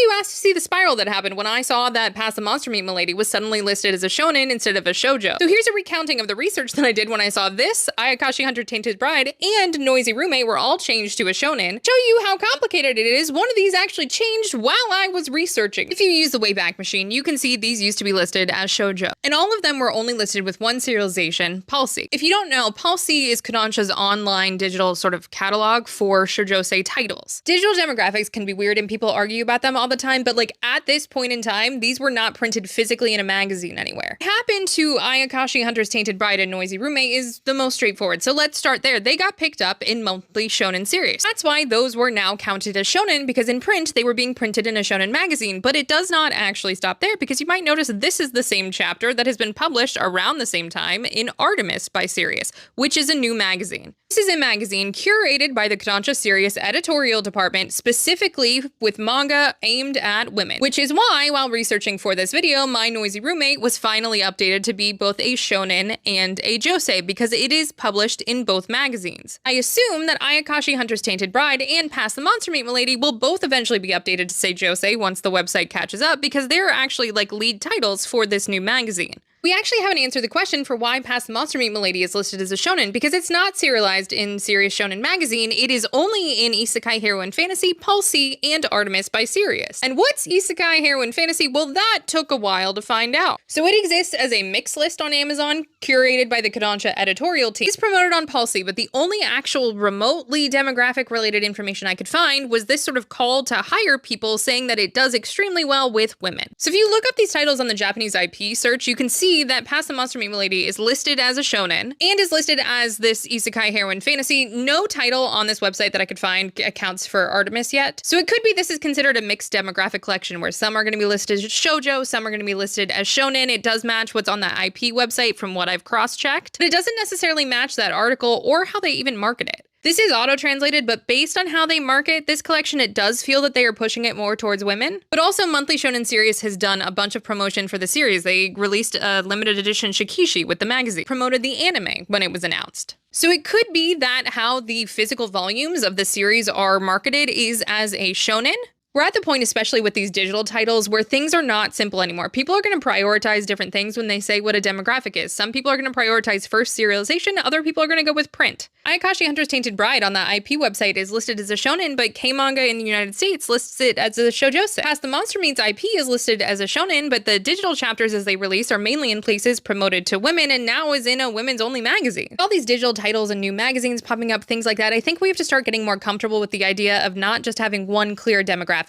you asked to see the spiral that happened when I saw that Pass the Monster Meat Milady was suddenly listed as a shonen instead of a shoujo. So here's a recounting of the research that I did when I saw this, Ayakashi Hunter Tainted Bride, and Noisy Roommate were all changed to a shonen. Show you how complicated it is, one of these actually changed while I was researching. If you use the Wayback Machine, you can see these used to be listed as shoujo. And all of them were only listed with one serialization, Pulsey. If you don't know, Pulsey is Kodansha's online digital sort of catalog for Josei titles. Digital demographics can be weird and people argue about them all the time, but like at this point in time, these were not printed physically in a magazine anywhere. What happened to Ayakashi Hunter's Tainted Bride and Noisy Roommate is the most straightforward, so let's start there. They got picked up in monthly shonen series. That's why those were now counted as shonen, because in print, they were being printed in a shonen magazine, but it does not actually stop there, because you might notice this is the same chapter that has been published around the same time in Artemis by Sirius, which is a new magazine. This is a magazine curated by the Kodansha Sirius editorial department, specifically with manga aimed at women, which is why, while researching for this video, my Noisy Roommate was finally updated to be both a shonen and a josei, because it is published in both magazines. I assume that Ayakashi Hunter's Tainted Bride and Pass the Monster Meat Milady will both eventually be updated to say josei once the website catches up, because they're actually like lead titles for this new magazine. We actually haven't answered the question for why Pass the Monster Meat Milady is listed as a shonen, because it's not serialized in Sirius Shonen Magazine, it is only in Isekai Heroine Fantasy, Pulsey, and Artemis by Sirius. And what's Isekai Heroine Fantasy? Well, that took a while to find out. So it exists as a mix list on Amazon, curated by the Kodansha editorial team. It's promoted on Pulsey, but the only actual remotely demographic-related information I could find was this sort of call to hire people saying that it does extremely well with women. So if you look up these titles on the Japanese IP search, you can see that Pass the Monster Meat Milady is listed as a shonen and is listed as this Isekai Heroine Fantasy. No title on this website that I could find accounts for Artemis yet. So it could be this is considered a mixed demographic collection where some are going to be listed as shoujo, some are going to be listed as shonen. It does match what's on that IP website from what I've cross-checked, but it doesn't necessarily match that article or how they even market it. This is auto-translated, but based on how they market this collection, it does feel that they are pushing it more towards women. But also, Monthly Shonen Series has done a bunch of promotion for the series. They released a limited edition Shikishi with the magazine, promoted the anime when it was announced. So it could be that how the physical volumes of the series are marketed is as a shonen. We're at the point, especially with these digital titles, where things are not simple anymore. People are going to prioritize different things when they say what a demographic is. Some people are going to prioritize first serialization, other people are going to go with print. Ayakashi Hunter's Tainted Bride on the IP website is listed as a shonen, but K-Manga in the United States lists it as a shoujosei. Pass the Monster Meat's IP is listed as a shonen, but the digital chapters as they release are mainly in places promoted to women and now is in a women's-only magazine. With all these digital titles and new magazines popping up, things like that, I think we have to start getting more comfortable with the idea of not just having one clear demographic